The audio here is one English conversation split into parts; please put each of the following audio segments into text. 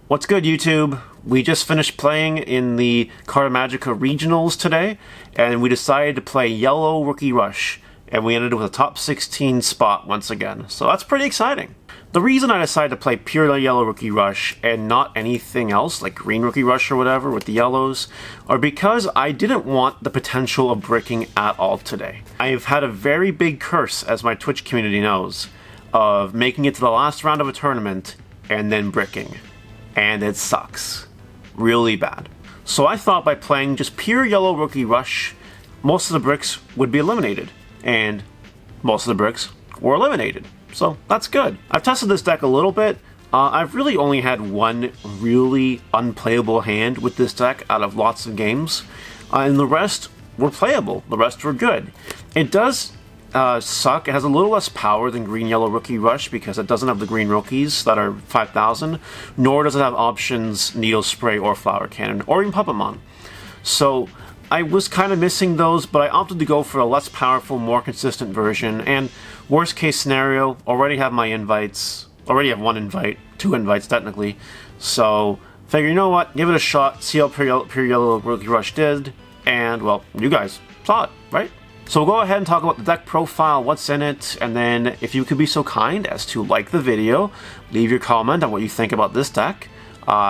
What's good, YouTube? We just finished playing in the Carta Magica Regionals today, and we decided to play Yellow Rookie Rush, and we ended with a top 16 spot once again, so that's pretty exciting. The reason I decided to play pure Yellow Rookie Rush and not anything else, like Green Rookie Rush or whatever with the yellows, are because I didn't want the potential of bricking at all today. I've had a very big curse, as my Twitch community knows, of making it to the last round of a tournament and then bricking. And it sucks. Really bad. So I thought by playing just pure Yellow Rookie Rush, most of the bricks would be eliminated. And most of the bricks were eliminated. So that's good. I've tested this deck a little bit. I've really only had one really unplayable hand with this deck out of lots of games. And the rest were playable. The rest were good. It does suck. It has a little less power than Green Yellow Rookie Rush because it doesn't have the green rookies that are 5,000, nor does it have options Needle Spray or Flower Cannon, or even Puppetmon. So I was kind of missing those, but I opted to go for a less powerful, more consistent version, and worst case scenario, already have my invites, already have one invite, 2 invites technically, so figure, you know what, give it a shot, see how pure Yellow Rookie Rush did, and well, you guys saw it, right? So we'll go ahead and talk about the deck profile, what's in it, and then if you could be so kind as to like the video, leave your comment on what you think about this deck,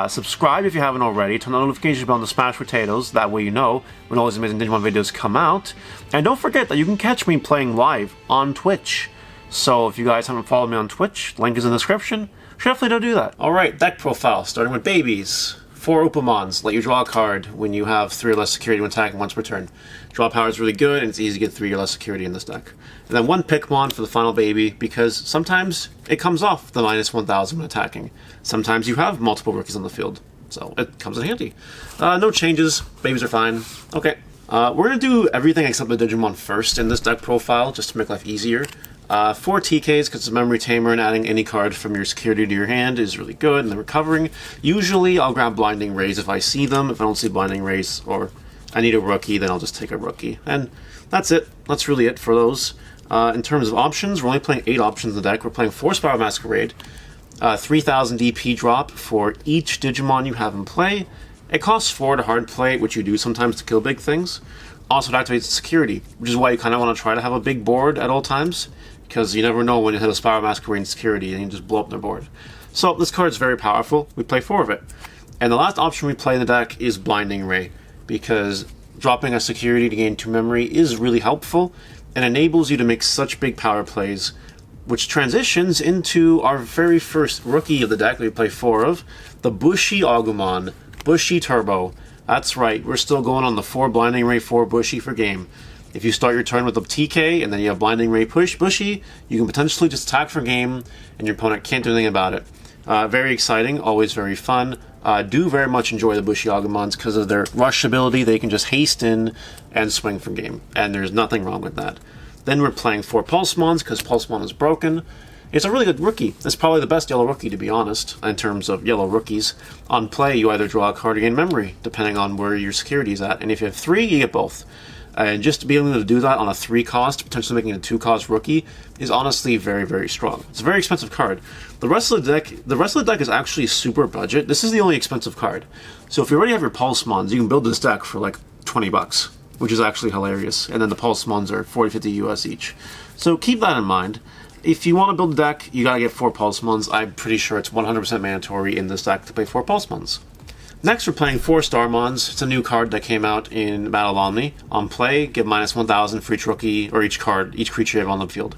subscribe if you haven't already, turn the notification bell on to smash potatoes, that way you know when all these amazing Digimon videos come out, and don't forget that you can catch me playing live on Twitch. So if you guys haven't followed me on Twitch, link is in the description, definitely don't do that. Alright, deck profile, starting with babies. 4 Upamons, let you draw a card when you have 3 or less security when attacking once per turn. Draw power is really good, and it's easy to get 3 or less security in this deck. And then 1 Pikmon for the final baby, because sometimes it comes off the minus 1,000 when attacking. Sometimes you have multiple rookies on the field, so it comes in handy. No changes, babies are fine. Okay, we're going to do everything except the Digimon first in this deck profile, just to make life easier. 4 TKs, because it's a memory tamer, and adding any card from your security to your hand is really good, and then recovering. Usually I'll grab Blinding Rays if I see them. If I don't see Blinding Rays, or I need a rookie, then I'll just take a rookie. And that's it. That's really it for those. In terms of options, we're only playing 8 options in the deck. We're playing 4 Spiral Masquerade, 3,000 DP drop for each Digimon you have in play. It costs 4 to hard play, which you do sometimes to kill big things. Also, it activates security, which is why you kind of want to try to have a big board at all times, because you never know when you hit a Spiral Masquerade security and you just blow up their board. So this card is very powerful. We play 4 of it. And the last option we play in the deck is Blinding Ray, because dropping a security to gain 2 memory is really helpful and enables you to make such big power plays, which transitions into our very first rookie of the deck that we play 4 of, the Bushi Agumon, Bushi Turbo. That's right, we're still going on the 4 Blinding Ray, 4 Bushi for game. If you start your turn with a TK and then you have Blinding Ray Bushi, you can potentially just attack for game and your opponent can't do anything about it. Very exciting, always very fun. Do very much enjoy the Bushi Agumons because of their rush ability. They can just haste in and swing for game, and there's nothing wrong with that. Then we're playing 4 Pulsemons because Pulsemon is broken. It's a really good rookie. It's probably the best yellow rookie, to be honest, in terms of yellow rookies. On play, you either draw a card or gain memory, depending on where your security is at. And if you have 3, you get both. And just to be able to do that on a 3 cost, potentially making a 2 cost rookie, is honestly very, very strong. It's a very expensive card. The rest of the deck is actually super budget. This is the only expensive card. So if you already have your Pulsemons, you can build this deck for like 20 bucks, which is actually hilarious. And then the Pulsemons are 40-50 US each. So keep that in mind. If you want to build a deck, you gotta get 4 Pulsemons. I'm pretty sure it's 100% mandatory in this deck to play 4 Pulsemons. Next, we're playing 4 Starmons. It's a new card that came out in Battle Omni. On play, give minus 1,000 for each rookie, or each creature you have on the field.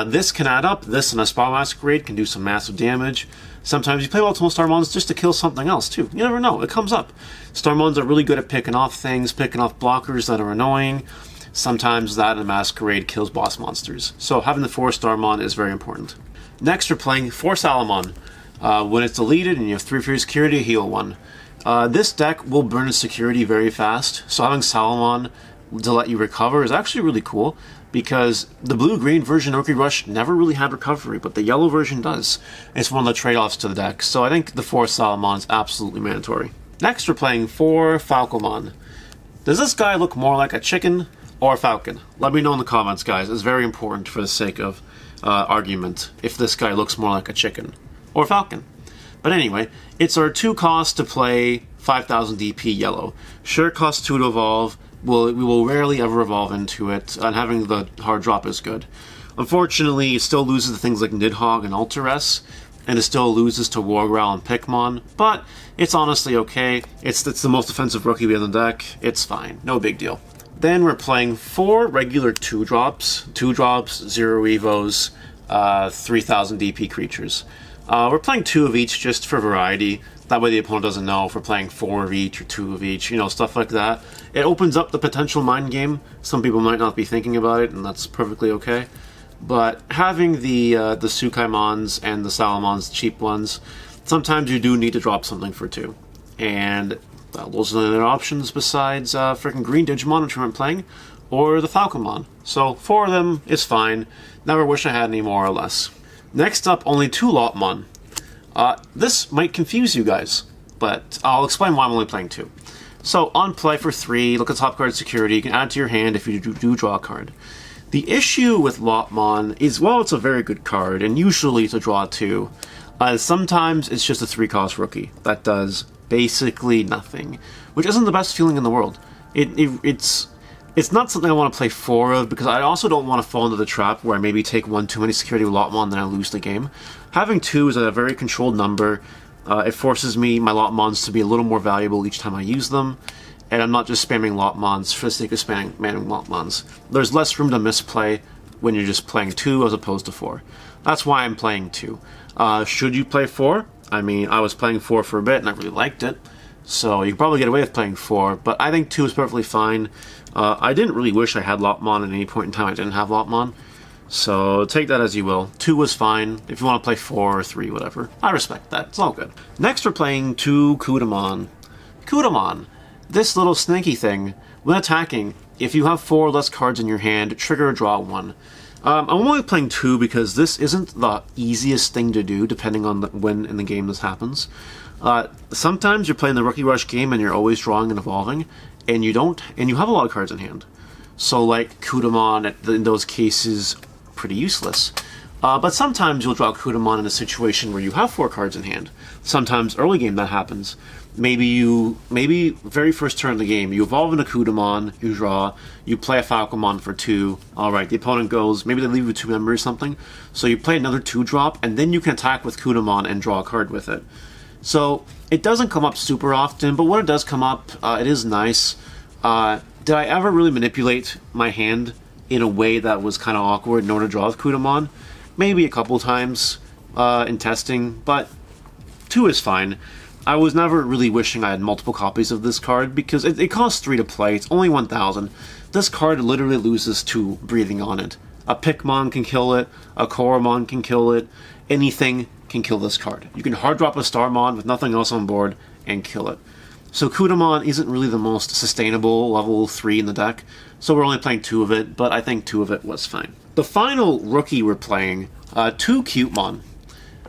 This can add up. This and a Spiral Masquerade can do some massive damage. Sometimes you play multiple Starmons just to kill something else, too. You never know. It comes up. Starmons are really good at picking off things, picking off blockers that are annoying. Sometimes that and a Masquerade kills boss monsters. So having the 4 Starmon is very important. Next, we're playing 4 Salamon. When it's deleted and you have 3 for your security, heal 1. This deck will burn security very fast, so having Salamon to let you recover is actually really cool, because the blue-green version of Rookie Rush never really had recovery, but the yellow version does. It's one of the trade-offs to the deck, so I think the 4 Salamon is absolutely mandatory. Next, we're playing 4 Falcomon. Does this guy look more like a chicken or a falcon? Let me know in the comments, guys. It's very important for the sake of argument if this guy looks more like a chicken or a falcon. But anyway, it's our 2 cost to play 5000 DP yellow. Sure, it costs 2 to evolve. We will rarely ever evolve into it, and having the hard drop is good. Unfortunately, it still loses to things like Nidhogg and Ultras, and it still loses to Wargrowl and Pikmon, but it's honestly okay. It's the most offensive rookie we have in the deck. It's fine. No big deal. Then we're playing 4 regular 2-drops. 2-drops, 0 evos, 3000 DP creatures. We're playing 2 of each just for variety. That way the opponent doesn't know if we're playing 4 of each or 2 of each, you know, stuff like that. It opens up the potential mind game. Some people might not be thinking about it, and that's perfectly okay. But having the Sukaimons and the Salamons, cheap ones, sometimes you do need to drop something for 2. And well, those are the other options besides freaking green Digimon, which we're playing, or the Falcomon. So 4 of them is fine. Never wish I had any more or less. Next up, only 2 Lotmon. This might confuse you guys, but I'll explain why I'm only playing 2. So on play for 3, look at top card security. You can add to your hand if you do draw a card. The issue with Lotmon is, while it's a very good card, and usually to draw 2, sometimes it's just a 3-cost rookie that does basically nothing, which isn't the best feeling in the world. It's not something I want to play 4 of, because I also don't want to fall into the trap where I maybe take 1 too many security with Lotmon and then I lose the game. Having 2 is a very controlled number. It forces my Lotmons to be a little more valuable each time I use them, and I'm not just spamming Lotmons for the sake of spamming Lotmons. There's less room to misplay when you're just playing 2 as opposed to 4. That's why I'm playing 2. Should you play 4? I mean, I was playing 4 for a bit and I really liked it, so you can probably get away with playing 4, but I think 2 is perfectly fine. I didn't really wish I had Lotmon at any point in time. I didn't have Lotmon, so take that as you will. 2 was fine. If you want to play 4 or 3, whatever. I respect that. It's all good. Next we're playing 2 Kudamon. Kudamon, this little snaky thing, when attacking, if you have 4 or less cards in your hand, trigger or draw 1. I'm only playing 2 because this isn't the easiest thing to do, depending on when in the game this happens. Sometimes you're playing the Rookie Rush game and you're always drawing and evolving, and you have a lot of cards in hand. So like Kudamon, in those cases, pretty useless. But sometimes you'll draw Kudamon in a situation where you have 4 cards in hand. Sometimes early game that happens. Maybe very first turn of the game, you evolve into Kudamon, you draw, you play a Falcomon for 2. Alright, the opponent goes, maybe they leave with 2 memory or something. So you play another 2-drop, and then you can attack with Kudamon and draw a card with it. So it doesn't come up super often, but when it does come up, it is nice. Did I ever really manipulate my hand in a way that was kind of awkward in order to draw with Kudamon? Maybe a couple times in testing, but 2 is fine. I was never really wishing I had multiple copies of this card because it costs 3 to play. It's only 1,000. This card literally loses 2 breathing on it. A Pikmon can kill it, a Koromon can kill it, anything can kill this card. You can hard drop a Starmon with nothing else on board and kill it. So Kudamon isn't really the most sustainable level 3 in the deck, so we're only playing 2 of it, but I think 2 of it was fine. The final rookie we're playing, 2 Cutemon.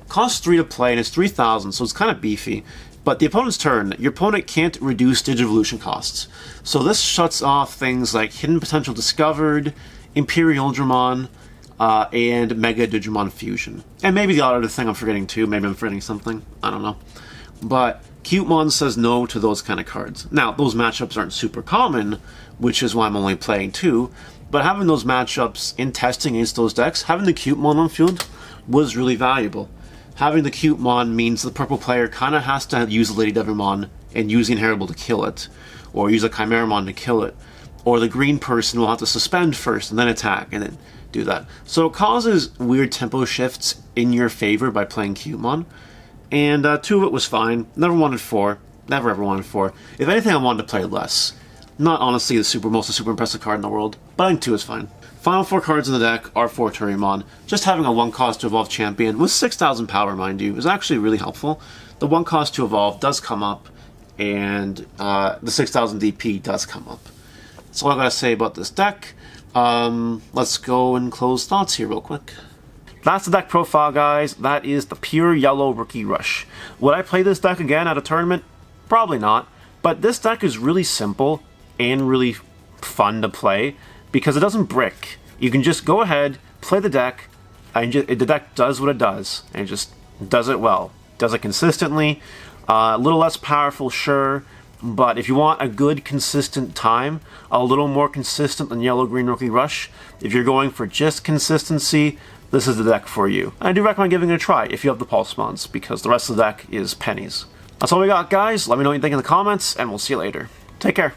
Costs 3 to play and it's 3,000, so it's kind of beefy. But the opponent's turn, your opponent can't reduce Digivolution costs. So this shuts off things like Hidden Potential Discovered, Imperial Dramon, and Mega Digimon Fusion. And maybe the other thing I'm forgetting too, maybe I'm forgetting something, I don't know. But Cutemon says no to those kind of cards. Now, those matchups aren't super common, which is why I'm only playing 2, but having those matchups in testing against those decks, having the Cutemon on field was really valuable. Having the Cutemon means the purple player kind of has to use the Lady Devimon and use the Inheritable to kill it, or use a Chimeramon to kill it, or the green person will have to suspend first and then attack and then do that. So it causes weird tempo shifts in your favor by playing Cutemon, and 2 of it was fine. Never wanted 4. Never ever wanted 4. If anything, I wanted to play less. Not honestly the most super impressive card in the world, but I think 2 is fine. Final 4 cards in the deck are 4 Turimon. Just having a 1 cost to evolve champion with 6,000 power, mind you, is actually really helpful. The 1 cost to evolve does come up, and the 6,000 DP does come up. That's all I gotta say about this deck. Let's go and close thoughts here real quick. That's the deck profile, guys. That is the pure yellow Rookie Rush. Would I play this deck again at a tournament? Probably not. But this deck is really simple and really fun to play because it doesn't brick. You can just go ahead, play the deck, and the deck does what it does, and it just does it well. does it consistently. A little less powerful, sure, but if you want a good, consistent time, a little more consistent than Yellow-Green Rookie Rush, if you're going for just consistency, this is the deck for you. I do recommend giving it a try if you have the Pulsemons, because the rest of the deck is pennies. That's all we got, guys. Let me know what you think in the comments, and we'll see you later. Take care.